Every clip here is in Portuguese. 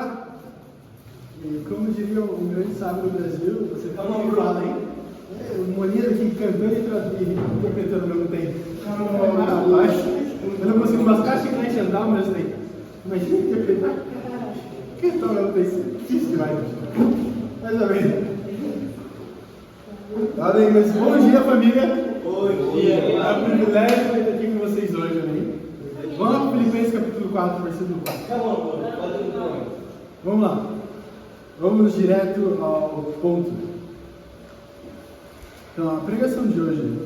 tá? E como diria um grande sábio do Brasil, você tá uma fala, hein? O Molinha aqui cantando e interpretando ao mesmo tempo. Eu não consigo mascar chiclete e andar ao mesmo tempo. Imagina interpretar. Que tal eu pensei? Difícil demais. Mais ou menos. Amém, mas bom dia, família. Bom dia. É um privilégio estar aqui com vocês hoje, amém? Vamos lá para Filipenses capítulo 4, versículo 4. Vamos lá. Vamos direto ao ponto. Então, a pregação de hoje,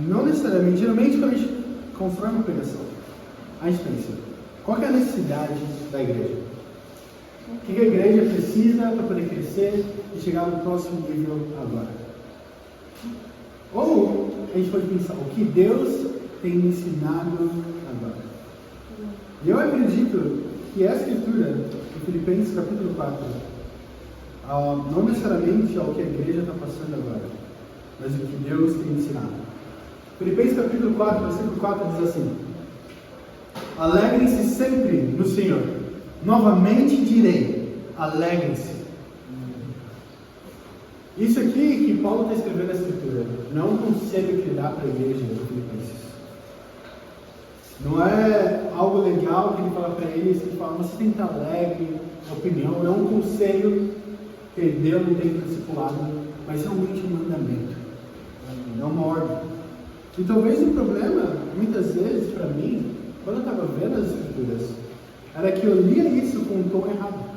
não necessariamente, geralmente quando a gente constrói uma pregação, a gente pensa, qual que é a necessidade da igreja? O que a igreja precisa para poder crescer e chegar no próximo nível agora? Ou a gente pode pensar, o que Deus tem me ensinado agora? E eu acredito que a escritura de Filipenses capítulo 4, não necessariamente é o que a igreja está passando agora, mas o que Deus tem ensinado. Filipenses capítulo 4, versículo 4 diz assim: alegrem-se sempre no Senhor. Novamente direi, alegrem-se. Isso aqui que Paulo está escrevendo na escritura não é um conselho que ele dá para a igreja de Filipenses. Não é algo legal que ele fala para eles, que fala, você tem que estar alegre, opinião. Não é um conselho que ele deu no tempo discipulado, mas realmente um mandamento. É uma ordem. E talvez o problema, muitas vezes, para mim, quando eu estava vendo as escrituras, era que eu lia isso com um tom errado.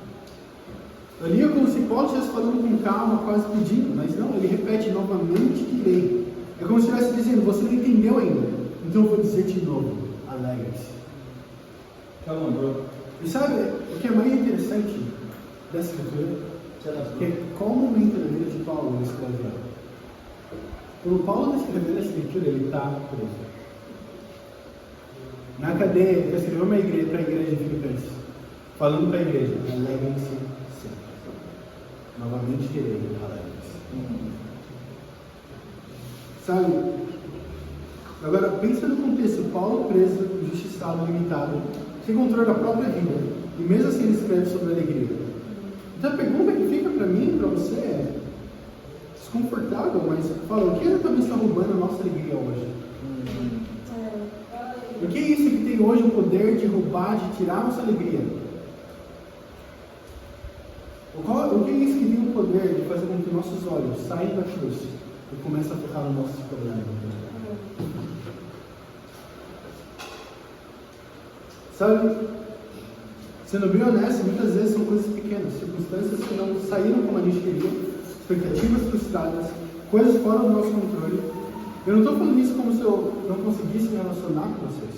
Eu lia como se Paulo estivesse falando com calma, quase pedindo, mas não, ele repete novamente, direi. É como se estivesse dizendo, você não entendeu ainda, então eu vou dizer de novo, alegre-se. E sabe, o que é mais interessante dessa escritura? Que é qual o momento da vida de Paulo ele escreveu. Quando Paulo está escrevendo essa escritura, ele está preso. Na cadeia, ele está escrevendo para a igreja de Filipenses, falando para a igreja, alegrem-se sempre. Novamente direi, alegrem-se. Sabe? Agora, pensa no contexto, Paulo preso, injustiçado, limitado, sem controle da própria vida, e mesmo assim ele escreve sobre alegria. Então a pergunta que fica para mim, para você, é desconfortável, mas fala, o que exatamente está roubando a nossa alegria hoje? O que é isso que tem hoje o poder de roubar, de tirar a nossa alegria? O que é isso que tem o poder de fazer com que nossos olhos saiam da cruz e comecem a focar nos nossos problemas? Sabe, sendo bem honesto, muitas vezes são coisas pequenas, circunstâncias que não saíram como a gente queria, expectativas frustradas, coisas fora do nosso controle. Eu não estou falando isso como se eu não conseguisse me relacionar com vocês.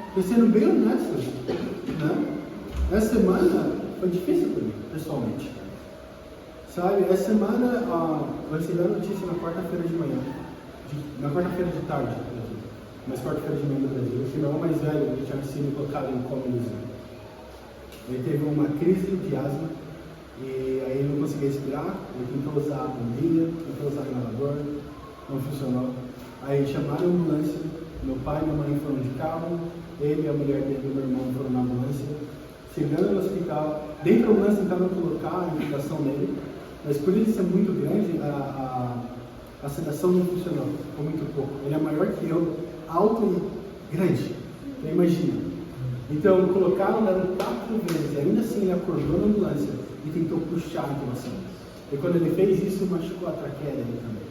Estou sendo bem honesto, né? Essa semana foi difícil para mim, pessoalmente. Sabe, essa semana eu recebi a notícia na quarta-feira de manhã, na quarta-feira de tarde, mas quarta-feira de manhã do Brasil, que meu irmão mais velho ele tinha sido colocado em coma induzido. Ele teve uma crise de asma e aí ele não conseguia respirar, ele tentou usar a bombinha, tentou usar o inalador, não funcionou. Aí chamaram a ambulância, meu pai e minha mãe foram de carro, ele e a mulher dele e meu irmão foram na ambulância. Chegando no hospital, dentro da ambulância tentaram colocar a intubação nele, mas por ele ser muito grande, a sedação não funcionou, ficou muito pouco. Ele é maior que eu, alto e grande, então imagina. Então colocaram, deram 4 vezes, ainda assim ele acordou na ambulância e tentou puxar a intubação. E quando ele fez isso, machucou a traqueia dele também.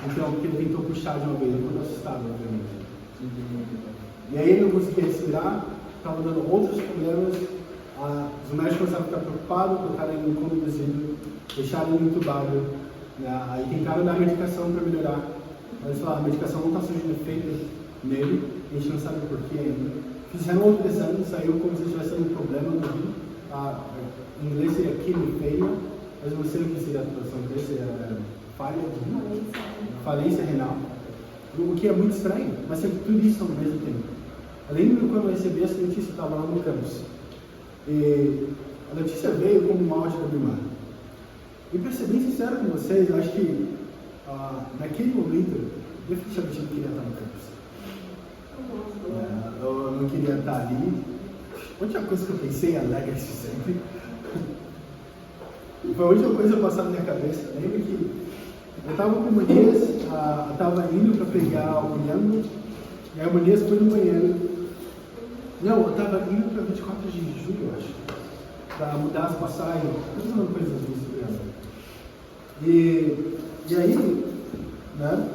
Então, porque ele tentou puxar de uma vez, ele ficou assustado, obviamente. E aí ele não conseguia respirar, estava dando outros problemas. Os médicos começaram a ficar preocupados, colocaram ele no coma induzido, deixaram ele entubado. Aí tentaram dar medicação para melhorar. Mas eles falaram, a medicação não está surgindo efeito nele, a gente não sabe por que ainda. Fizeram outro exame, saiu como se tivesse um problema no rim. Em inglês seria kidney failure, mas não sei o que seria a tradução dele, seria falência renal. O que é muito estranho, mas sempre tudo isso ao mesmo tempo. Eu lembro quando eu recebi essa notícia, eu estava lá no campus. E a notícia veio como um áudio da minha irmã. E para ser bem sincero com vocês, eu acho que naquele momento, eu definitivamente não queria estar no campus. Eu não queria estar ali. A última coisa que eu pensei, alegre-se sempre. Foi a última coisa que passou na minha cabeça. Eu lembro que eu estava com o Manias, estava indo para pegar o Yango, e aí o Manias foi no banheiro. Não, eu estava indo para 24 de julho, eu acho, para mudar as passagens, uma coisa assim. E aí, né?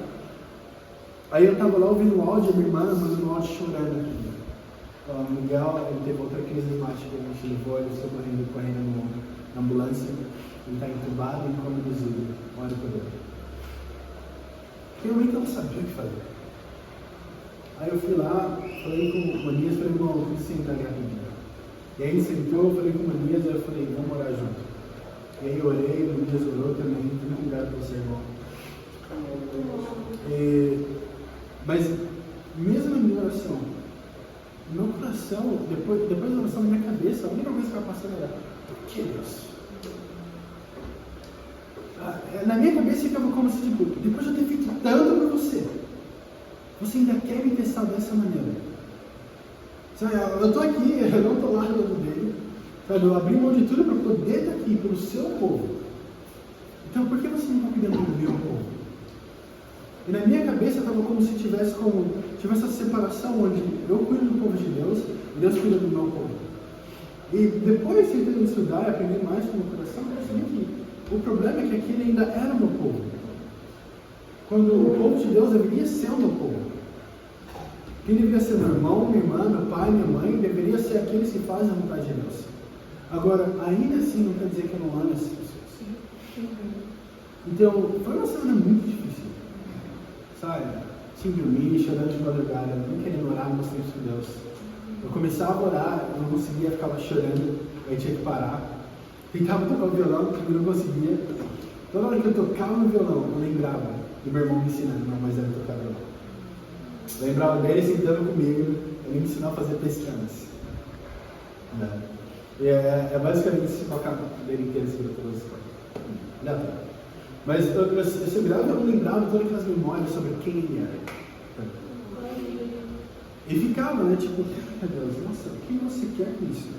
Aí eu estava lá ouvindo o áudio, a minha irmã mandando um áudio chorando aqui. O Miguel, ele teve outra crise reumática, a gente levou, ele estou correndo na ambulância, ele está entubado e conduzido, olha por ele. Eu ainda não sabia o que fazer. Aí eu fui lá, falei com o Manias, falei, irmão, eu preciso sentar ali rapidinho. E aí ele sentou, eu falei com o Manias, aí eu falei, vamos orar junto. E aí eu orei, o Manias orou também, muito obrigado por você, irmão. Mas, mesmo na minha oração, meu coração, depois da oração, na minha cabeça, a única coisa que estava passando era, por que Deus? Na minha cabeça ficava como se, tipo, depois de eu ter feito tanto por você, você ainda quer me testar dessa maneira? Sabe, eu estou aqui, eu não estou lá do lado dele, sabe, eu abri mão de tudo para poder estar aqui, pelo seu povo. Então, por que você não está cuidando do meu povo? E na minha cabeça estava como se tivesse essa separação onde eu cuido do povo de Deus e Deus cuida do meu povo. E depois de estudar e aprender mais com o coração, eu percebi que o problema é que aquele ainda era o meu povo. Quando o povo de Deus deveria ser o meu povo. Quem deveria ser meu irmão, minha irmã, meu pai, minha mãe, deveria ser aqueles que fazem a vontade de Deus. Agora, ainda assim não quer dizer que eu não amo essas pessoas. Então, foi uma semana muito difícil. Sabe? Sem dormir, chorando de madrugada, não querendo orar no tempo de Deus. Eu começava a orar, eu não conseguia, ficava chorando, aí tinha que parar. Tentava tocar o violão, eu não conseguia. Toda hora que eu tocava no violão, eu lembrava do meu irmão me ensinando, não, mas era tocar violão. Eu lembrava dele sentando comigo, ele me ensinou a fazer pestanas. É basicamente se tocar dele inteiro assim, todas as coisas. Mas eu lembrava todas aquelas memórias sobre quem ele era. E ficava, né, tipo, meu Deus, nossa, o que você quer com isso?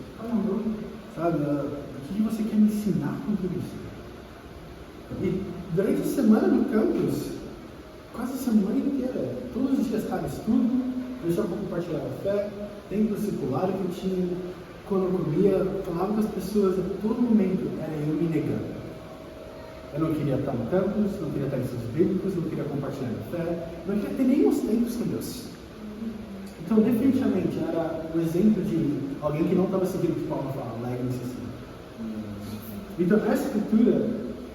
Sabe, o que você quer me ensinar com tudo isso? E durante a semana no campus, quase a semana inteira, todos os dias estava estudo, eu já compartilhava a fé, tem discipulado que eu tinha, quando eu comia, falava com as pessoas, a todo momento era eu me negando. Eu não queria estar no campus, não queria estar em estudos bíblicos, não queria compartilhar a fé, não queria ter nenhum tempos com Deus. Então, definitivamente, era um exemplo de alguém que não estava seguindo o que Paulo fala, alegre-se assim. Então, essa escritura,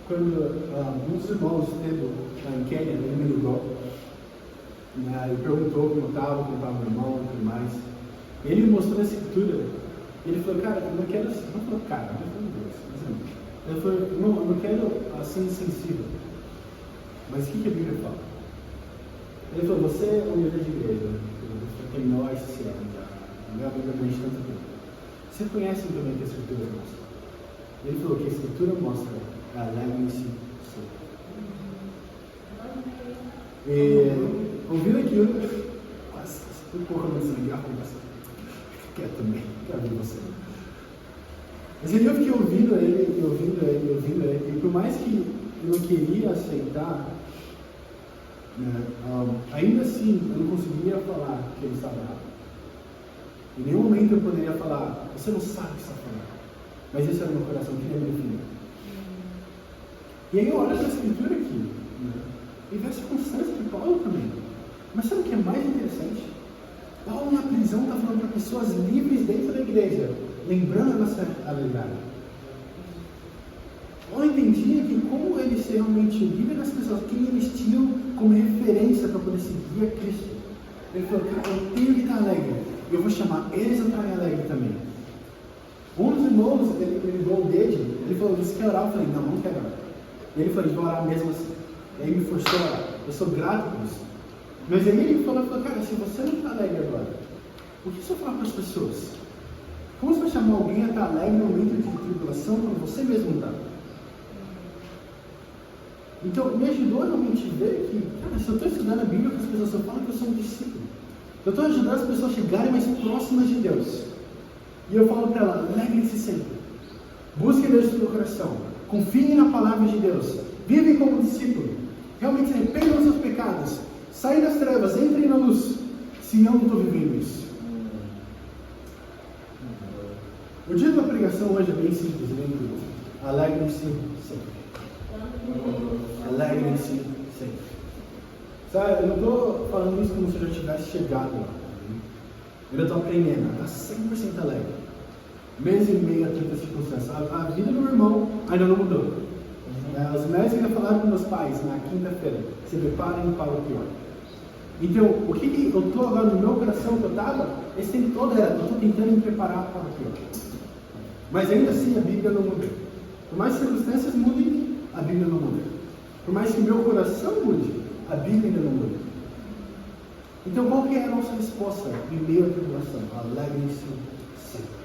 quando um dos irmãos esteve em Quênia, ele me ligou, né, ele perguntou como estava meu irmão e tudo mais. E ele me mostrou a escritura, e ele falou, cara, eu não quero, não falou cara, não falou Deus, ele falou, não, eu não quero assim sensível. Mas o que a Bíblia fala? Ele falou, você é um líder de igreja, você terminou a SCM já, não é a Bíblia durante tanto tempo. Você conhece também o que a Escritura mostra? Ele falou que a Escritura mostra a alegre-se. Ouvindo aquilo, quase um pouco a minha sangue, fica quieto também, quero ver você. Mas eu fiquei ouvindo ele, e por mais que eu não queria aceitar, né, ainda assim eu não conseguia falar que ele estava errado. Em nenhum momento eu poderia falar, você não sabe o que está falando. Mas isso era no meu coração, que ele me definiu. E aí eu olho essa escritura aqui, né, e vejo a circunstância de Paulo também. Mas sabe o que é mais interessante? Paulo na prisão está falando para pessoas livres dentro da igreja, lembrando a nossa realidade. Paulo entendia que como ele ser realmente livre das pessoas, quem eles tinham como referência para poder seguir a Cristo. Ele falou, cara, eu tenho que estar alegre, e eu vou chamar eles a estarem alegres também. Um dos irmãos, ele ligou o dedo, ele falou, você quer orar? Eu falei, não quero orar. E ele falou, vou orar mesmo assim. E aí me forçou a orar. Eu sou grato por isso. Mas aí ele falou, cara, se você não está alegre agora, o que você vai falar para as pessoas? Como você vai chamar alguém a estar alegre no momento de tribulação quando você mesmo está? Então, me ajudou a realmente ver que, cara, se eu estou estudando a Bíblia, as pessoas só falam que eu sou um discípulo. Eu estou ajudando as pessoas a chegarem mais próximas de Deus. E eu falo para ela, alegrem-se sempre. Busquem Deus no coração. Confiem na palavra de Deus. Vivem como discípulo. Realmente se arrependam dos seus pecados. Saiam das trevas, entrem na luz. Se eu não estou vivendo isso. O dia da pregação hoje é bem simples, bem curto. Alegrem-se sempre. Alegrem-se sempre. Sabe, eu não estou falando isso como se eu já tivesse chegado lá. Eu estou aprendendo a estar 100% alegre. Mês e meio a tanta circunstância. A vida do meu irmão ainda não mudou. Os médicos ainda falaram com meus pais na quinta-feira: se preparem para o pior. Então, o que eu estou agora no meu coração que eu estava, esse tempo todo eu estou tentando me preparar para o pior. Mas ainda assim a Bíblia não muda. Por mais que as circunstâncias mudem, a Bíblia não muda. Por mais que o meu coração mude, a Bíblia ainda não muda. Então qual que é a nossa resposta em meio à tribulação? Alegrem-se sempre.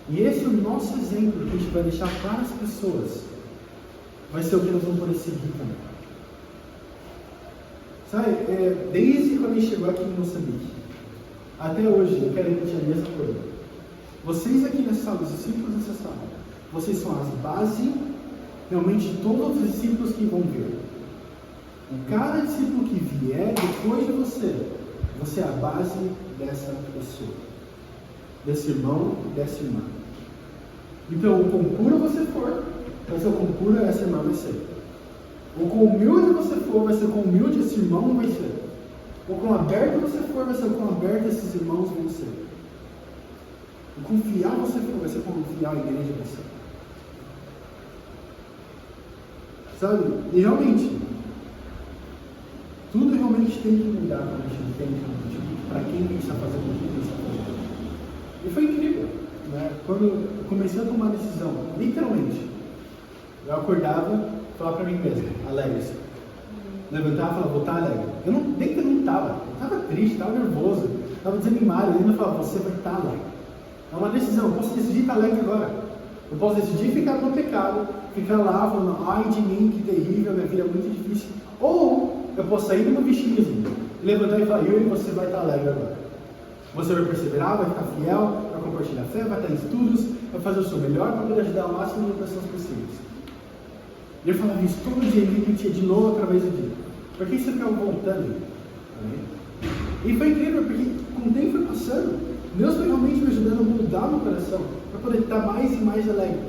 E esse é o nosso exemplo que a gente vai deixar para as pessoas. Vai ser o que nós vamos poder seguir também. Sabe, desde quando a gente chegou aqui em Moçambique, até hoje, eu quero repetir a mesma coisa. Vocês aqui nessa sala, os discípulos dessa sala, vocês são as bases, realmente, de todos os discípulos que vão vir. E cada discípulo que vier depois de você é a base dessa pessoa, desse irmão e dessa irmã. Então, o quão puro você for, vai ser o quão pura essa irmã vai ser. O quão humilde você for, vai ser o quão humilde esse irmão vai ser. O quão aberto você for, vai ser o quão aberto esses irmãos vão ser. O quão fiel você for, vai ser o quão fiel a igreja vai ser. Sabe? E realmente, tudo realmente tem que mudar quando a gente entende para quem a gente está fazendo o que a gente está fazendo. E foi incrível, né? Quando eu comecei a tomar decisão, literalmente, eu acordava, falava para mim mesmo, alegre-se. Levantava e falava, vou estar alegre. Eu não, nem que eu não estava, eu estava triste, estava nervoso, estava desanimado, eu ainda falava, você vai estar alegre. É uma decisão, eu posso decidir estar alegre agora. Eu posso decidir ficar no pecado, ficar lá falando, ai de mim, que terrível, minha vida é muito difícil. Ou eu posso sair do meu vestidozinho, levantar e falar, eu e você vai estar alegre agora. Você vai perseverar, vai ficar fiel, vai compartilhar a fé, vai estar em estudos, vai fazer o seu melhor para poder ajudar o máximo de pessoas possíveis. E eu falava isso todo dia, me repetia de novo através do dia. Por que você ficava voltando? E foi incrível, porque com o tempo foi passando, Deus foi realmente me ajudando a mudar meu coração, para poder estar mais e mais alegre.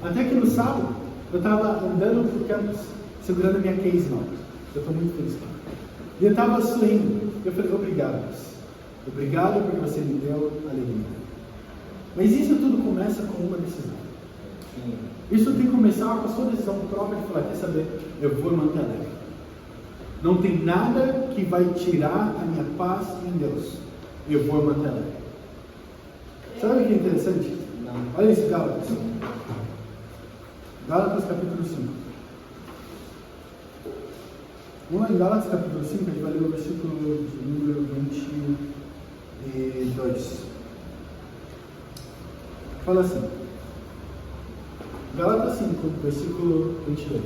Até que no sábado, eu estava andando por campus, segurando a minha case nova. Eu estou muito feliz. E eu estava sorrindo. Eu falei, obrigado, Deus. Obrigado porque você me deu alegria. Mas isso tudo começa com uma decisão. Isso tem que começar com a sua decisão própria de falar, quer saber, eu vou manter alegre. Não tem nada que vai tirar a minha paz em Deus. Eu vou manter alegre. Sabe o que é interessante? Olha isso, Gálatas. Gálatas capítulo 5. Vamos lá em Gálatas capítulo 5, a gente vai ler o versículo número 22. Fala assim. Gálatas 5, versículo 22.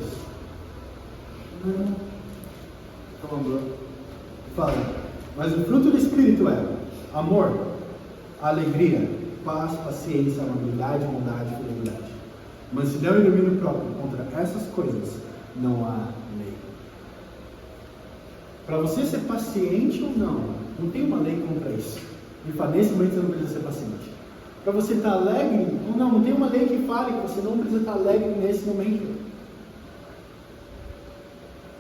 Fala. Mas o fruto do Espírito é amor, alegria, paz, paciência, amabilidade, bondade, fidelidade. Mansidão e domínio próprio. Contra essas coisas não há lei. Para você ser paciente ou não tem uma lei contra isso. E fala, nesse momento você não precisa ser paciente. Para você estar alegre ou não tem uma lei que fale que você não precisa estar alegre nesse momento.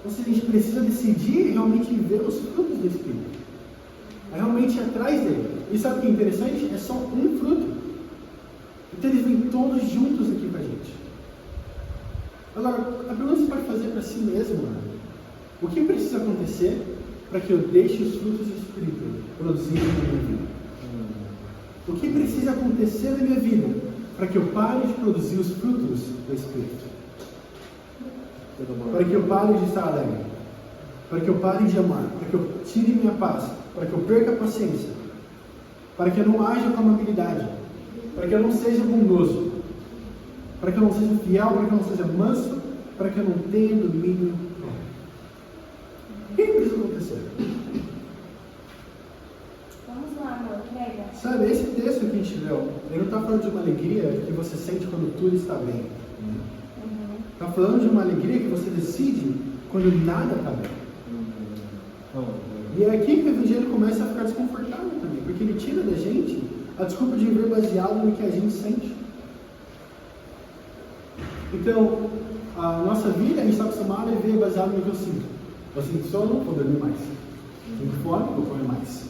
Ou seja, a gente precisa decidir realmente ver os frutos do Espírito. É realmente ir atrás dele. E sabe o que é interessante? É só um fruto. Então eles vêm todos juntos aqui para a gente. Agora, a pergunta que você pode fazer para si mesmo, o que precisa acontecer para que eu deixe os frutos do Espírito produzirem na minha vida? O que precisa acontecer na minha vida para que eu pare de produzir os frutos do Espírito? Para que eu pare de estar alegre? Para que eu pare de amar? Para que eu tire minha paz? Para que eu perca a paciência? Para que eu não haja com amabilidade? Para que eu não seja bondoso? Para que eu não seja fiel? Para que eu não seja manso? Para que eu não tenha domínio próprio? O que precisa acontecer? Vamos lá, amor, pega. Sabe, esse texto que a gente leu, ele não está falando de uma alegria que você sente quando tudo está bem. Está falando de uma alegria que você decide quando nada está bem. E é aqui que o evangelho começa a ficar desconfortável também, porque ele tira da gente a desculpa de viver baseado no que a gente sente. Então, a nossa vida, a gente está acostumado a viver baseado no que eu sinto. Eu sinto sono, vou dormir mais. Sinto fome, vou comer mais.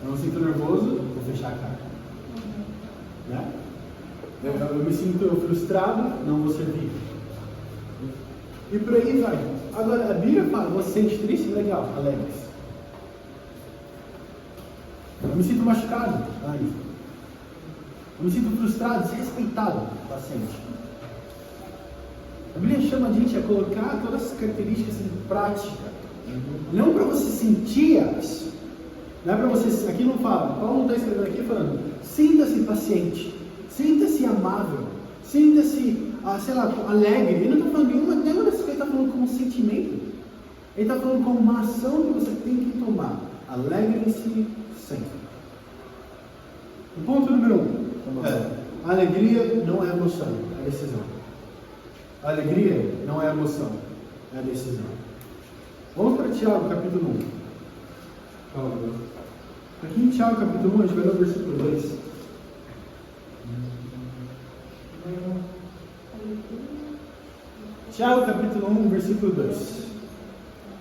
Eu não sinto nervoso, vou fechar a cara. Né? Eu me sinto frustrado, não vou servir. E por aí vai. Agora, a Bíblia fala, você se sente triste? Legal, alegre-se. Eu me sinto machucado, eu me sinto frustrado, desrespeitado, paciente. A Bíblia chama a gente a colocar todas essas características em prática. Não para você sentir elas. Não é para você. Aqui não fala. Paulo não está escrevendo aqui falando. Sinta-se paciente. Sinta-se amável. Sinta-se, sei lá, alegre. Ele não está falando nenhuma dessas coisas. Ele está falando como um sentimento. Ele está falando como uma ação que você tem que tomar. Alegre-se sempre. O ponto número 1. A alegria não é emoção, é decisão. A alegria não é emoção, é a decisão. Vamos para Tiago, capítulo 1. Aqui em Tiago, capítulo 1, a gente vai ler o versículo 2. Tiago, capítulo 1, versículo 2.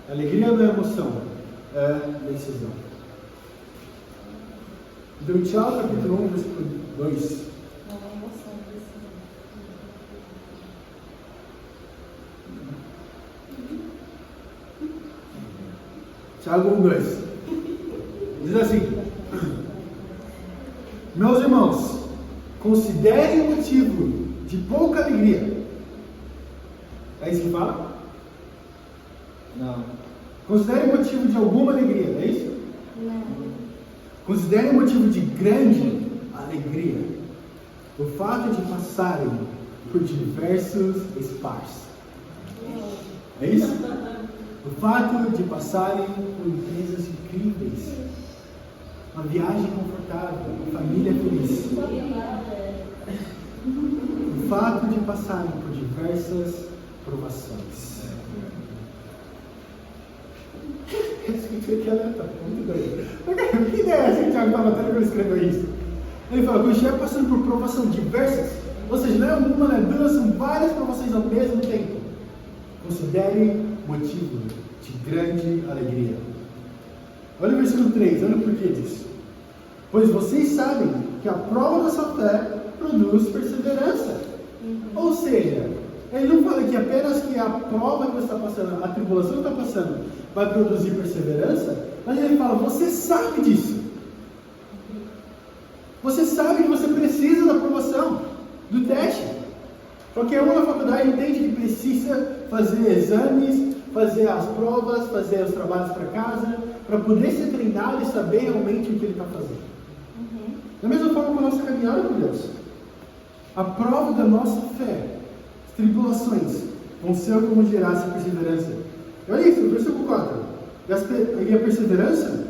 A alegria não é emoção, é decisão. Então, Tiago, capítulo 1, versículo 2. Tiago 1:2 diz assim: meus irmãos, considerem o motivo de pouca alegria. É isso que fala? Não. Considerem o motivo de alguma alegria, é isso? Não. Considerem o motivo de grande alegria o fato de passarem por diversos espaços. É isso? O fato de passarem por empresas incríveis, uma viagem confortável, uma família feliz. O fato de passarem por diversas provações. Que ideia é essa que o Tiago estava tendo quando ele escreveu isso? Ele fala que eu estiver passando por provação diversas, ou seja, não é uma, não é duas, são várias provações ao mesmo tempo. Considere motivo de grande alegria. Olha o versículo 3, olha o porquê disso. Pois vocês sabem que a prova da sua fé produz perseverança. Ou seja, ele não fala que apenas que a prova que você está passando, a tribulação que está passando, vai produzir perseverança, mas ele fala, você sabe disso. Você sabe que você precisa da aprovação, do teste. Qualquer um na faculdade entende que precisa fazer exames, fazer as provas, fazer os trabalhos para casa, para poder ser treinado e saber realmente o que ele está fazendo. Da mesma forma com a nossa caminhada com Deus. A prova da nossa fé, as tribulações, vão ser como gerar essa perseverança. Olha isso, versículo 4. E a perseverança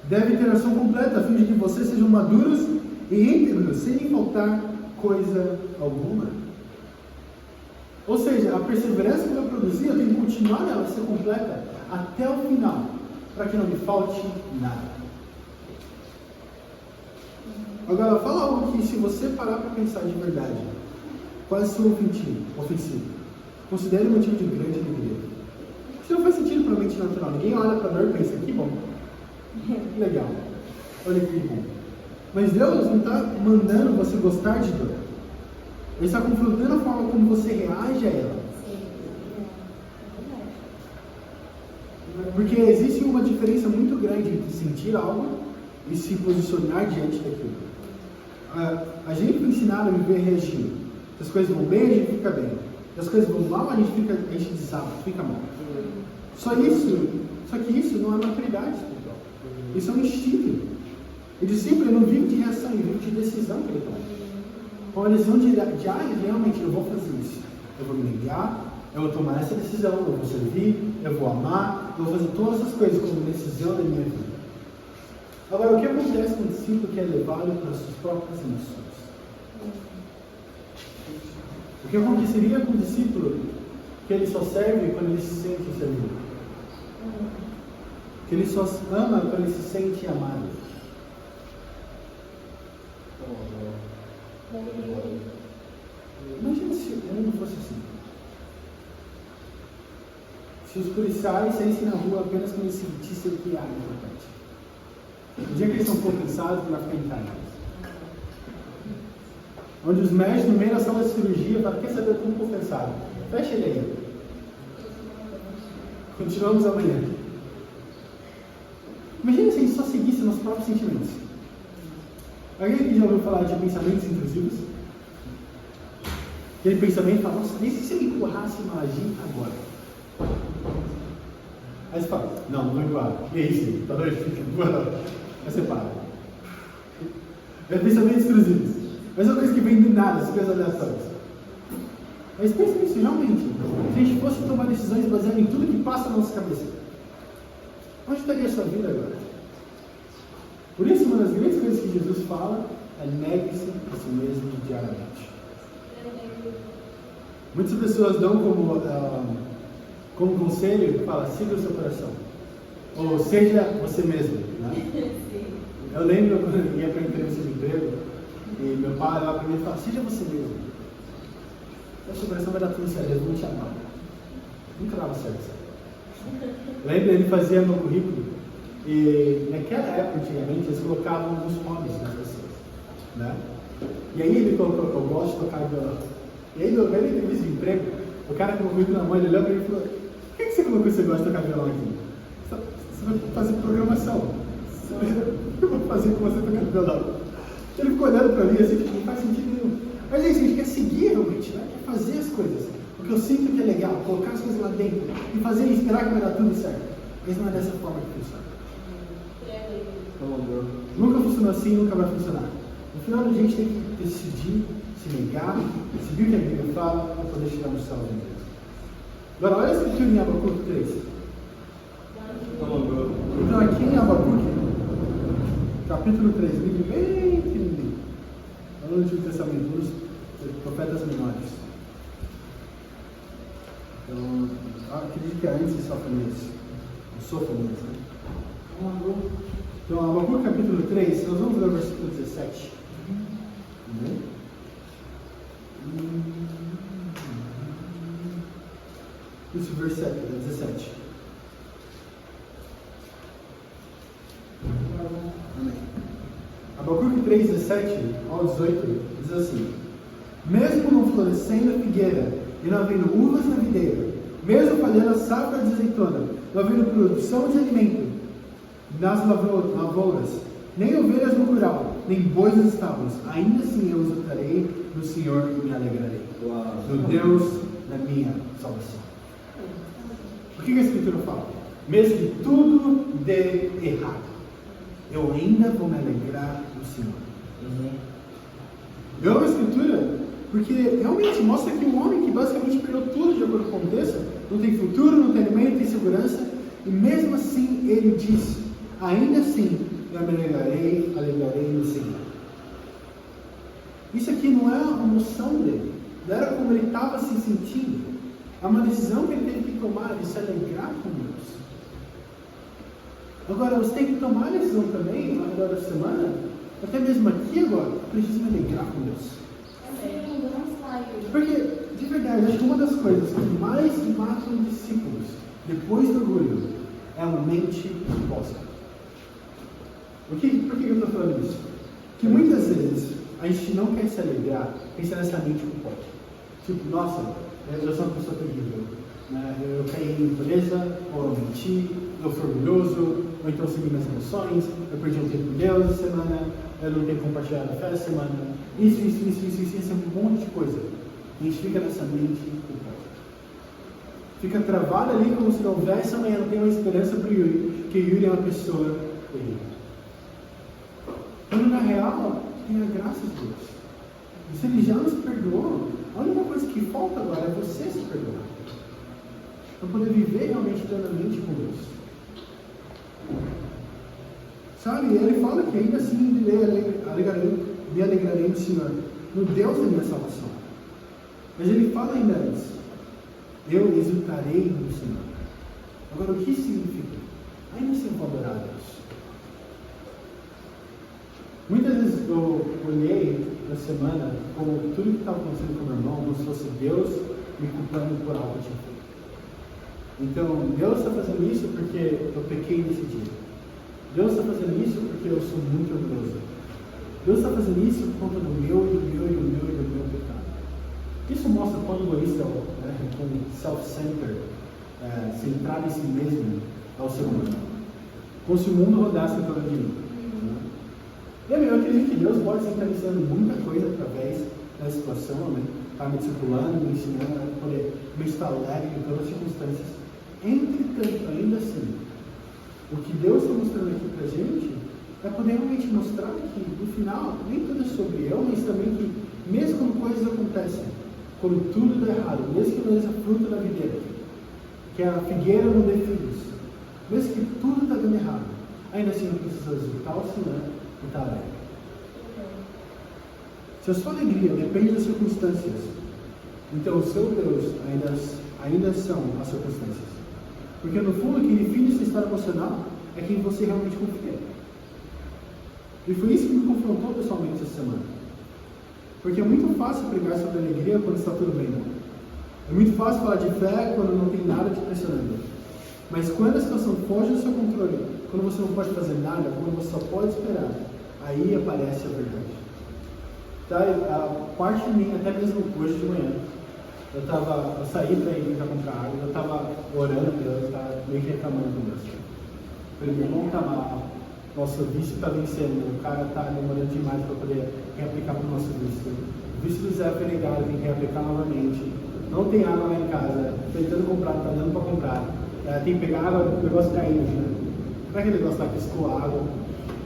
deve ter ação completa, a fim de que vocês sejam maduros e íntegros, sem faltar coisa alguma. Ou seja, a perseverança que eu vou produzir, eu tenho que continuar nela, ser completa até o final, para que não me falte nada. Agora, fala algo que, se você parar para pensar de verdade, quase ser ofensivo. Considere um motivo de grande alegria. Isso não faz sentido para a mente natural. Ninguém olha para a dor e pensa, que bom, que legal, olha que bom. Mas Deus não está mandando você gostar de dor. Ele está confrontando a forma como você reage a ela. Porque existe uma diferença muito grande entre sentir algo e se posicionar diante daquilo. A gente foi ensinado a viver reagindo. Se as coisas vão bem, a gente fica bem. Se as coisas vão mal, a gente desaba, fica mal. Só que isso não é maturidade espiritual. Isso é um instinto. O discípulo não vive de reação, ele vive de decisão que ele toma. Com a decisão de realmente eu vou fazer isso. Eu vou me negar, eu vou tomar essa decisão, eu vou servir, eu vou amar, eu vou fazer todas essas coisas como decisão da minha vida. Agora, o que acontece com o discípulo que é levado pelas suas próprias emoções? O que aconteceria com o discípulo que ele só serve quando ele se sente servido? Que ele só ama quando ele se sente amado? Imagina se o mundo fosse assim. Se os policiais saíssem na rua apenas quando eles sentissem que há importante. O dia que eles são compensados para ficar em casa. Onde os médicos, no meio da sala de cirurgia, falam: quer saber como compensado? Fecha ele aí. Continuamos amanhã. Imagina se a gente só seguisse nos próprios sentimentos. Alguém aqui já ouviu falar de pensamentos intrusivos? Aquele pensamento fala: nossa, nem se eu empurrasse uma agir agora. Aí você fala: não vou empurrar. E é isso aí, tá doido? Fica empurrando. Aí você para. É pensamentos intrusivos. Mas é uma coisa que vem do nada, as coisas aleatórias. Mas pensa nisso, realmente. Se a gente fosse tomar decisões baseadas em tudo que passa na nossa cabeça, onde estaria a sua vida agora? Por isso, uma das grandes coisas que Jesus fala é: negue-se a si mesmo diariamente. Muitas pessoas dão como conselho, fala: siga o seu coração. Ou seja você mesmo. Né? Eu lembro quando eu ia para a entrevista de emprego, e meu pai lá para mim fala: seja você mesmo. O seu coração vai dar tudo certo, Deus vai te amar. Nunca dava certo. Lembra, ele fazia meu currículo, e naquela época, antigamente, eles colocavam alguns hobbies nas pessoas. Né? E aí ele colocou: eu gosto de tocar violão. E aí, no meio da entrevista de emprego, o cara com o currículo na mão, ele olhou para mim e falou: por que você colocou que você gosta de tocar violão aqui? Você vai fazer programação. Eu vou fazer com você tocando violão. Ele ficou olhando para mim assim, tipo, não faz sentido nenhum. Mas é isso, a gente quer seguir realmente, né? Quer fazer as coisas. Porque eu sinto que é legal, colocar as coisas lá dentro e fazer e esperar que vai dar tudo certo. Mas não é dessa forma que funciona. Nunca funcionou assim, nunca vai funcionar. No final, a gente tem que decidir, se negar, seguir o que a Bíblia fala, para poder chegar no céu de Deus. Agora, olha a escritura em Abacuque 3. Então, aqui em Abacuque, capítulo 3, livro bem pequenininho, no Antigo Testamento, dos profetas menores. Então, acredito que antes de Sofonias, né? Então, Abacuque capítulo 3, nós vamos ler o versículo 17. Isso, versículo 17. Amém. Abacuque 3, 17 ao 18 diz assim: mesmo não florescendo a figueira e não havendo uvas na videira, mesmo falhando a safra de azeitona, não havendo produção de alimento nas lavouras, nem ovelhas no curral, nem bois nos estábulos, ainda assim eu exultarei no Senhor e me alegrarei. No Deus da minha salvação. O que a Escritura fala? Mesmo que tudo dê errado, eu ainda vou me alegrar no Senhor. Eu amo a Escritura porque realmente mostra que um homem que basicamente perdeu tudo de acordo com o contexto, não tem futuro, não tem alimento, não tem segurança, e mesmo assim ele diz: ainda assim eu me alegrarei no Senhor. Isso aqui não é uma emoção dele, não era como ele estava se sentindo, é uma decisão que ele teve que tomar de se alegrar com Deus. Agora, você tem que tomar a decisão também, ao redor da semana, até mesmo aqui agora, eu preciso me alegrar com Deus. Porque, de verdade, acho que uma das coisas que mais matam discípulos, depois do orgulho, é uma mente imposta. Por que eu estou falando isso? Que muitas vezes a gente não quer se alegrar pensando nessa mente culposa. Tipo, nossa, eu sou uma pessoa terrível. Né? Eu caí em empresa, ou eu menti, eu fui orgulhoso, ou então segui minhas emoções, eu perdi um tempo com Deus essa semana, eu não tenho compartilhado a fé essa semana. Isso é um monte de coisa. A gente fica nessa mente culposa. Fica travado ali como se não houvesse amanhã, não tem uma esperança para o Yuri, que o Yuri é uma pessoa terrível. Quando na real, tem a graça de Deus. E se Ele já nos perdoou, a única coisa que falta agora é você se perdoar. Para poder viver realmente plenamente com Deus. Sabe? Ele fala que ainda assim me alegrarei no Senhor, no Deus da minha salvação. Mas ele fala ainda antes: eu exultarei no Senhor. Agora, o que isso significa? Ainda assim vou adorar a Deus. Muitas vezes eu olhei na semana como tudo que estava acontecendo com o meu irmão, como se fosse Deus me culpando por algo que eu tinha feito. Então, Deus está fazendo isso porque eu pequei nesse dia. Deus está fazendo isso porque eu sou muito orgulhoso. Deus está fazendo isso por conta do meu pecado. Isso mostra quão egoísta, com self-centered, centrado em si mesmo, ao ser humano. Como se o mundo rodasse em torno de mim. Eu acredito que Deus pode estar ensinando muita coisa através da situação, né? Está me discipulando, me ensinando a poder me estar alegre em todas as circunstâncias. Entretanto, ainda assim, o que Deus está mostrando aqui para a gente é poder realmente mostrar que, no final, nem tudo é sobre eu, mas também que, mesmo quando coisas acontecem, quando tudo dá errado, mesmo que não seja fruto da videira, que a figueira não dê filhos, mesmo que tudo está dando errado, ainda assim não precisa exultar o Senhor e estar alegre. Se a sua alegria depende das circunstâncias, então o seu Deus ainda são as circunstâncias. Porque no fundo, quem define seu estado emocional é quem você realmente confia. E foi isso que me confrontou pessoalmente essa semana. Porque é muito fácil pregar sobre alegria quando está tudo bem. É muito fácil falar de fé quando não tem nada te pressionando. Mas quando a situação foge do seu controle, quando você não pode fazer nada, quando você só pode esperar, aí aparece a verdade. Tá? A parte de mim, até mesmo hoje de manhã, eu saí para ir para comprar água, eu estava orando a Deus, estava meio que reclamando com Deus. Falei, meu irmão, nosso vício está vencendo, o cara está demorando demais para poder reaplicar para o nosso vício. O vício do Zé foi negado, tem que reaplicar novamente. Não tem água lá em casa, tentando comprar, não está dando para comprar. Tem que pegar água, o negócio caindo, né? Como é que o negócio lá que escoa água?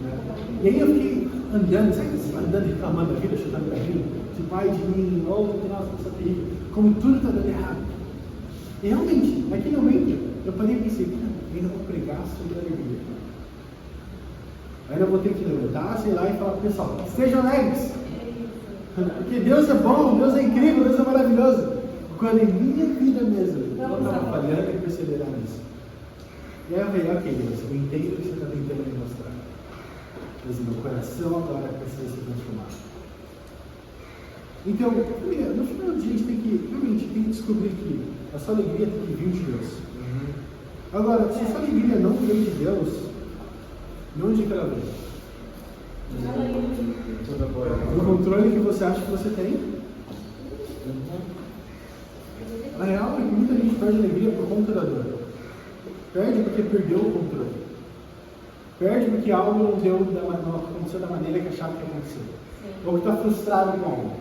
Né? E aí eu fiquei andando, sabe que você vai andando reclamando da vida, chutando o carrinho? Tipo, ai de mim, nossa, nossa, terrível. Como tudo está dando errado. E realmente, naquele momento, eu parei e pensei, ainda vou pregar sobre alegria. Ainda vou ter que levantar, sei lá, e falar para o pessoal, sejam alegres. Porque Deus é bom, Deus é incrível, Deus é maravilhoso. Quando em minha vida mesmo, eu estava falhando e perseverar nisso. E aí eu falei, ok, Deus, eu entendo o que você está tentando me mostrar. Mas o meu coração agora precisa se transformar. Então, no final do dia, a gente tem que descobrir que a sua alegria tem que vir de Deus. Agora, se a sua alegria não vem de Deus, de onde que ela vem? Do controle que você acha que você tem? A real é que muita gente perde alegria por conta da dor. Perde porque perdeu o controle. Perde porque algo não aconteceu da maneira que achava que ia acontecer. Ou que está frustrado com algo.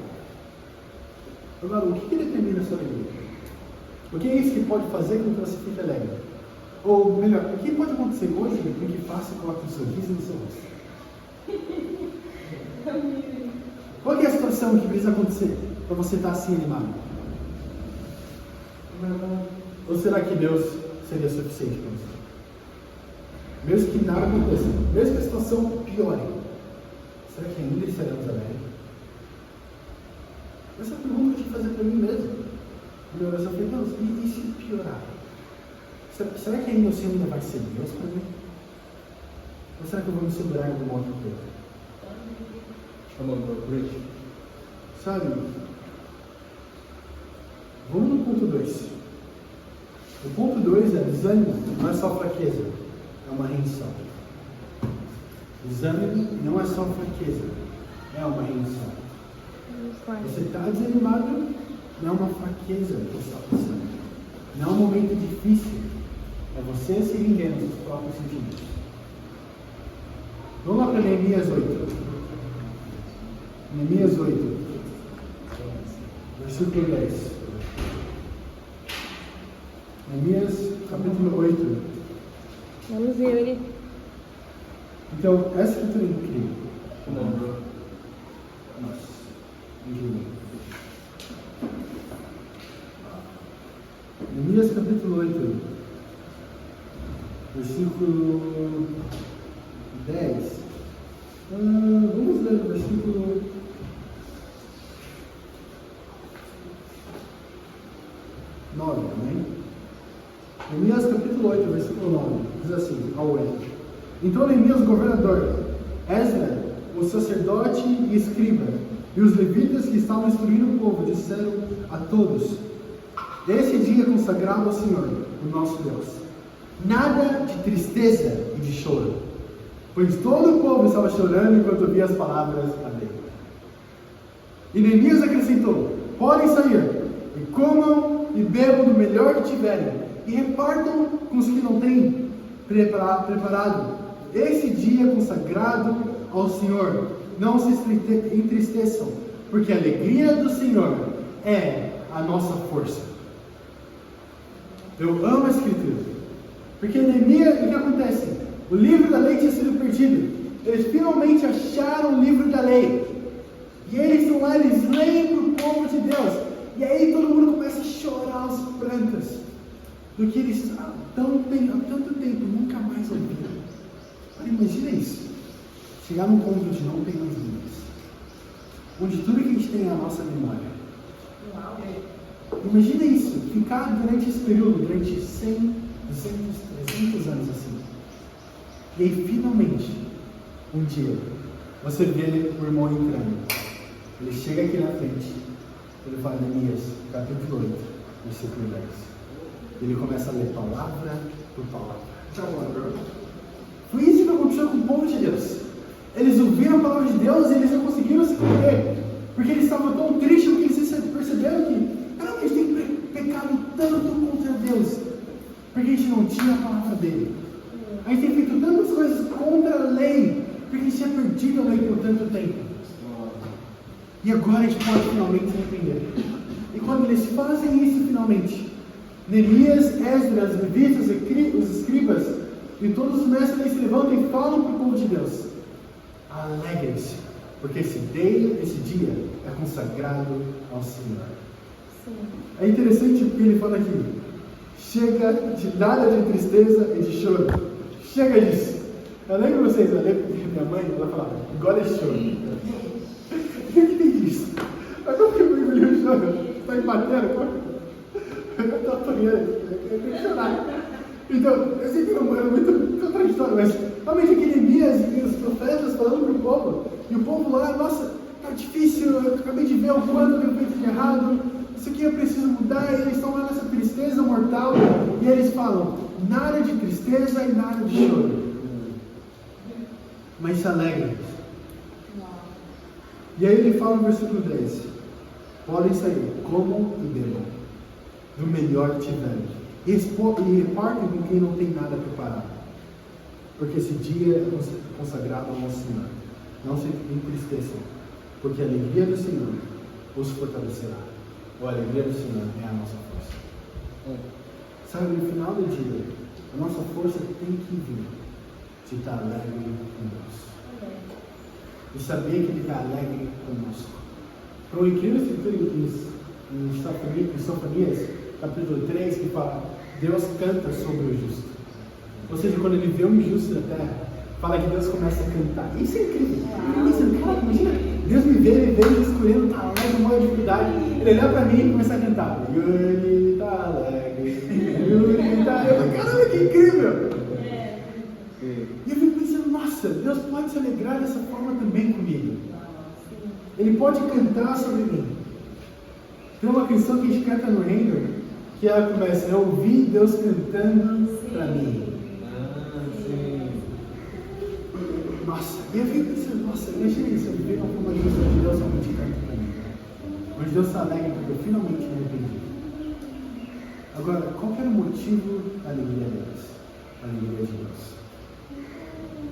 Agora, o que determina a sua alegria? O que é isso que pode fazer com que você fique alegre? Ou melhor, o que pode acontecer hoje com que faça e coloque um sorriso no seu rosto? Qual é a situação que precisa acontecer para você estar assim animado? Ou será que Deus seria suficiente para você? Mesmo que nada aconteça, mesmo que a situação piore, será que ainda seremos alegres? Essa pergunta eu tinha que fazer para mim mesmo. Meu oração foi, Deus, e se piorar? Será que ainda o Senhor ainda vai ser Deus para mim? Ou será que eu vou me segurar em alguma outra coisa? Sabe? Vamos no ponto 2. O ponto 2 é desânimo, não é só fraqueza, é uma rendição. Desânimo não é só fraqueza, é uma rendição. Você está desanimado, não é uma fraqueza que você está passando. Não é um momento difícil, é você se rendendo aos seus próprios sentimentos. Vamos lá para Neemias 8. Neemias 8, versículo 10. Neemias, capítulo 8. Vamos ver ele. Então, essa escritura é incrível. Nossa, incrível. Neemias, capítulo 8, versículo 10. capítulo 8, versículo 9, diz assim, ao 8. Então Neemias, o governador, Esdras, o sacerdote e escriba, e os levitas que estavam instruindo o povo, disseram a todos: esse dia é consagrado ao Senhor, o nosso Deus. Nada de tristeza e de choro, pois todo o povo estava chorando enquanto ouvia as palavras da lei. E Neemias acrescentou: podem sair, e comam e bebam do melhor que tiverem, e repartam com os que não têm preparado. Esse dia é consagrado ao Senhor. Não se entristeçam, porque a alegria do Senhor é a nossa força. Eu amo a Escritura, porque Neemias, o que acontece? O livro da lei tinha sido perdido. Eles finalmente acharam o livro da lei. E eles estão lá, eles leem para o povo de Deus. E aí todo mundo começa a chorar aos prantos do que eles há tanto tempo nunca mais ouviram. Olha, imagina isso. Chegar num ponto de não ter mais limites, onde tudo que a gente tem é a nossa memória. Imagina isso, ficar durante esse período, durante 100, 200, 300 anos assim. E aí finalmente, um dia, você vê o irmão entrando. Ele chega aqui na frente, ele fala, Neemias, capítulo 8, versículo 10. Ele começa a ler palavra por palavra. Foi isso que aconteceu com o povo de Deus. Eles ouviram a palavra de Deus e eles não conseguiram se conter, porque eles estavam tão tristes, porque eles perceberam que a gente tem pecado tanto contra Deus, porque a gente não tinha a palavra dele. A gente tem feito tantas coisas contra a lei, porque a gente tinha perdido a lei por tanto tempo. E agora a gente pode finalmente se arrepender. E quando eles fazem isso finalmente, Neemias, Esdras, os levitas, os escribas e todos os mestres se levantam e falam para o povo de Deus: alegrem-se, porque esse dia é consagrado ao Senhor. Sim. É interessante porque ele fala aqui: chega de nada de tristeza e de choro. Chega disso. Eu lembro vocês, eu lembro que minha mãe, ela falava, agora é choro. O que tem disso? Mas como que eu engoli o choro? Está embatendo? Eu estou apanhando, eu tenho que chorar. Então, eu sei que é muito contraditório, mas realmente aquele Neemias e os profetas falando para o povo, e o povo lá, nossa, tá difícil, eu acabei de ver o quanto eu feito de errado, isso aqui eu preciso mudar, e eles estão lá nessa tristeza mortal, e eles falam, nada de tristeza e nada de choro, mas se alegrem. E aí ele fala no versículo 10, podem sair, comam e bebam, do melhor que tiverem. E repartem com quem não tem nada preparado, porque esse dia é consagrado ao nosso Senhor. Não se entristeçam, porque a alegria do Senhor os fortalecerá. Ou a alegria do Senhor é a nossa força. Sabe, no final do dia, a nossa força tem que vir de estar alegre com Deus. E saber que Ele está alegre conosco. Para o incrível escritura em Sofonias, capítulo 3, que fala, Deus canta sobre o justo. Ou seja, quando ele vê um justo na terra, fala que Deus começa a cantar. Isso é incrível. Cara, imagina, Deus me vê, ele vem escolhendo, tá alegre, com uma dificuldade. Ele olha para mim e começa a cantar. Yuri tá alegre, Yuri tá alegre. Caramba, que incrível! E eu fico pensando, nossa, Deus pode se alegrar dessa forma também comigo. Ele pode cantar sobre mim. Tem uma canção que a gente canta no reino, que ela começa, eu ouvi Deus cantando para mim. Nossa, e eu fico pensando, nossa, imagina isso, eu vivi uma forma de Deus realmente canta para mim. Mas Deus está alegre porque eu finalmente me arrependi. Agora, qual que era o motivo da alegria deles? A alegria de Deus.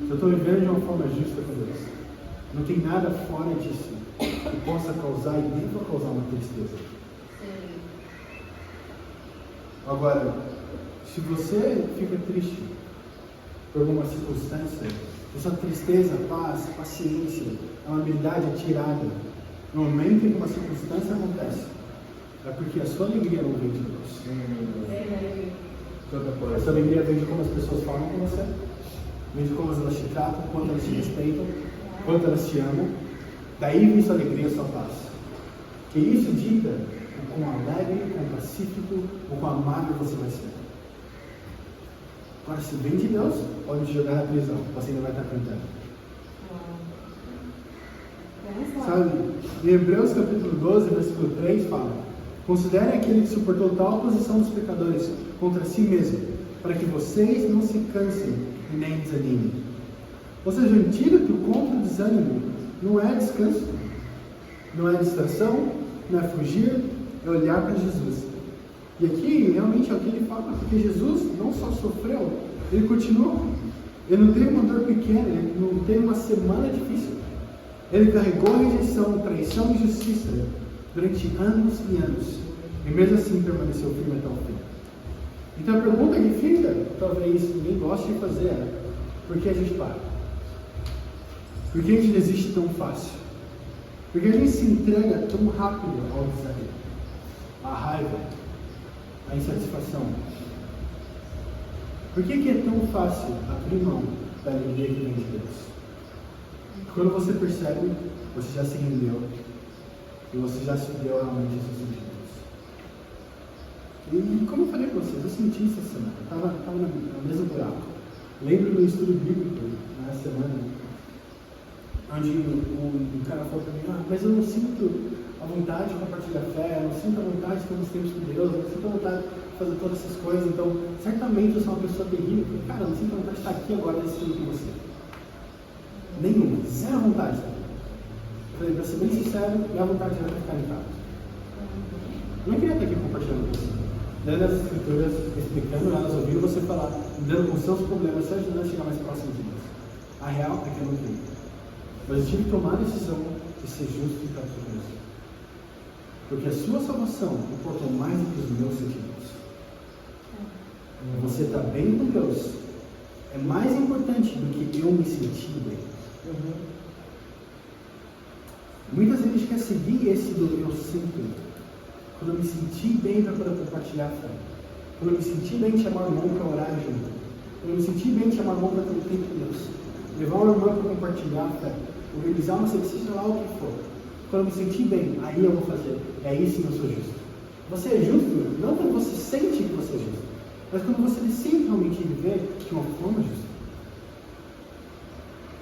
Se eu estou vivendo de uma forma justa com Deus, não tem nada fora disso que possa causar e nem vai causar uma tristeza. Agora, se você fica triste por alguma circunstância, essa tristeza, paz, paciência, amabilidade é tirada no momento em que uma circunstância acontece, é porque a sua alegria não vem de Deus. A sua alegria vem de como as pessoas falam com você, vem de como elas te tratam, quanto elas te respeitam, quanto elas te amam. Daí vem sua alegria e sua paz. Que isso dita o quão alegre, quão pacífico, o quão amável você vai ser. Agora, se vem de Deus, pode te jogar na prisão. Você ainda vai estar cantando. Sabe? Em Hebreus capítulo 12, versículo 3 fala: considerem aquele que suportou tal posição dos pecadores contra si mesmo, para que vocês não se cansem e nem desanimem. Ou seja, o antídoto contra o desânimo não é descanso, não é distração, não é fugir, é olhar para Jesus. E aqui realmente é o que ele fala, porque Jesus não só sofreu, ele continuou. Ele não teve uma dor pequena, ele não teve uma semana difícil. Ele carregou rejeição, traição e injustiça durante anos e anos. E mesmo assim permaneceu firme até o fim. Então a pergunta que fica, talvez ninguém goste de fazer, é: por que a gente para? Por que a gente desiste tão fácil? Por que a gente se entrega tão rápido ao desânimo, à raiva, à insatisfação? Por que é tão fácil abrir mão da alegria que vem de Deus? Quando você percebe, você já se rendeu e você já se deu realmente a seus sentimentos. E como eu falei para vocês, eu senti essa semana, eu estava no mesmo buraco. Lembro do estudo bíblico na semana, onde um cara falou para mim: mas eu não sinto a vontade de compartilhar a fé, eu não sinto a vontade de ter uns tempos com Deus, eu não sinto a vontade de fazer todas essas coisas, então certamente eu sou uma pessoa terrível. Eu falei: cara, eu não sinto a vontade de estar aqui agora nesse tempo com você. Nenhuma, zero vontade. Eu falei: para ser bem sincero, minha vontade era ficar em casa. Eu não queria estar aqui compartilhando com você, dando as escrituras, explicando elas, ouvindo você falar, dando com seus problemas, se ajudando a chegar mais próximo de Deus. A real é que eu não queria. Mas eu tive que tomar a decisão de ser justo e tratar com Deus. Porque a sua salvação importa mais do que os meus sentimentos. Você está bem com Deus é mais importante do que eu me sentir bem. Muitas vezes a gente quer seguir esse do eu sinto. Quando eu me sentir bem para poder compartilhar a fé. Quando eu me sentir bem de chamar o irmão para orar junto. Quando eu me sentir bem de chamar o irmão para ter um tempo com Deus. Levar o irmão para compartilhar a fé. Organizar uma seja lá o que for. Quando eu me sentir bem, aí eu vou fazer. E aí sim eu sou justo. Você é justo não quando você sente que você é justo, mas quando você decide realmente viver de uma forma justa.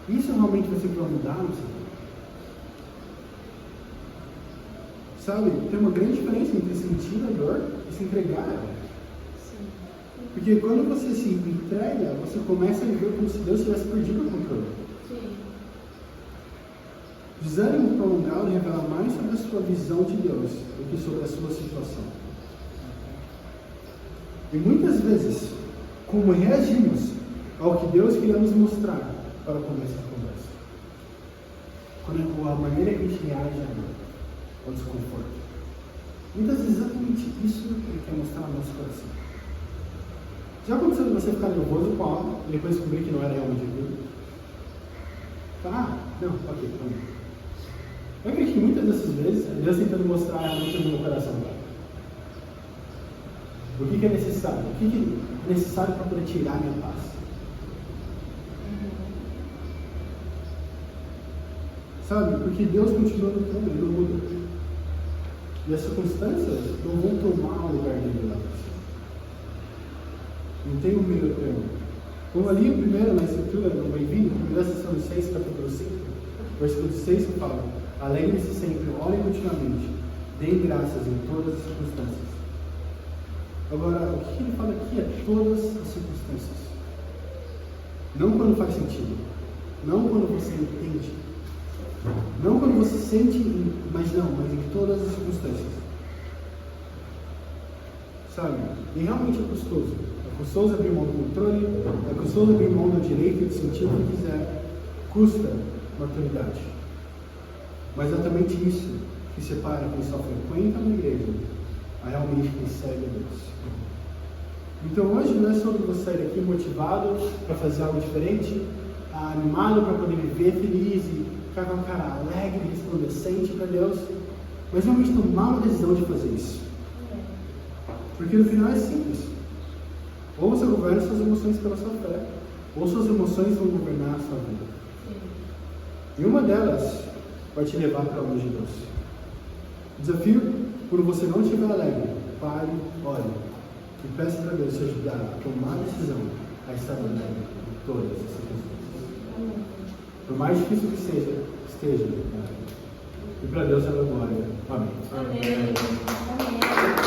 Isso realmente você vai mudar no seu vida. Sabe, tem uma grande diferença entre sentir a dor e se entregar a ela. Porque quando você se entrega, você começa a viver como se Deus tivesse perdido o controle. Desânimo prolongado revela mais sobre a sua visão de Deus do que sobre a sua situação. E muitas vezes, como reagimos ao que Deus queria nos mostrar para o começo da conversa? Quando a maneira que a gente reage à dor, ao desconforto. Muitas vezes exatamente isso que Ele quer mostrar no nosso coração. Já aconteceu de você ficar nervoso com algo e depois descobrir que não era realmente aquilo? Não, ok, vamos. Eu acredito que muitas dessas vezes Deus tentando mostrar realmente no meu coração. O que é necessário? O que é necessário para poder tirar a minha paz? Sabe? Porque Deus continua no trono, Ele não muda. E as circunstâncias não vão tomar o lugar dele lá. Não tem um meio termo. Como ali primeiro na escritura, no Bem-vindo, primeira sessão de 6, capítulo 5, versículo 6, que fala: alegrem-se sempre, orem continuamente, deem graças em todas as circunstâncias. Agora, o que ele fala aqui é todas as circunstâncias. Não quando faz sentido. Não quando você entende. Não quando você sente, mas em todas as circunstâncias. Sabe? E realmente é custoso. É custoso abrir mão do controle, é custoso abrir mão do direito de sentir o que quiser. Custa maturidade. Mas é exatamente isso que separa quem só frequenta uma igreja a realmente quem segue a Deus. Então hoje não é sobre você sair daqui motivado para fazer algo diferente, animado para poder viver feliz e ficar com a cara alegre, resplandecente para Deus, mas realmente tomar uma decisão de fazer isso. Porque no final é simples. Ou você governa suas emoções pela sua fé, ou suas emoções vão governar a sua vida. E uma delas vai te levar para longe de Deus. Desafio: quando você não estiver alegre, pare, ore e peça para Deus te ajudar a tomar a decisão a estar bem em todas as circunstâncias. Por mais difícil que seja, esteja. E para Deus é a glória. Amém. Amém. Amém.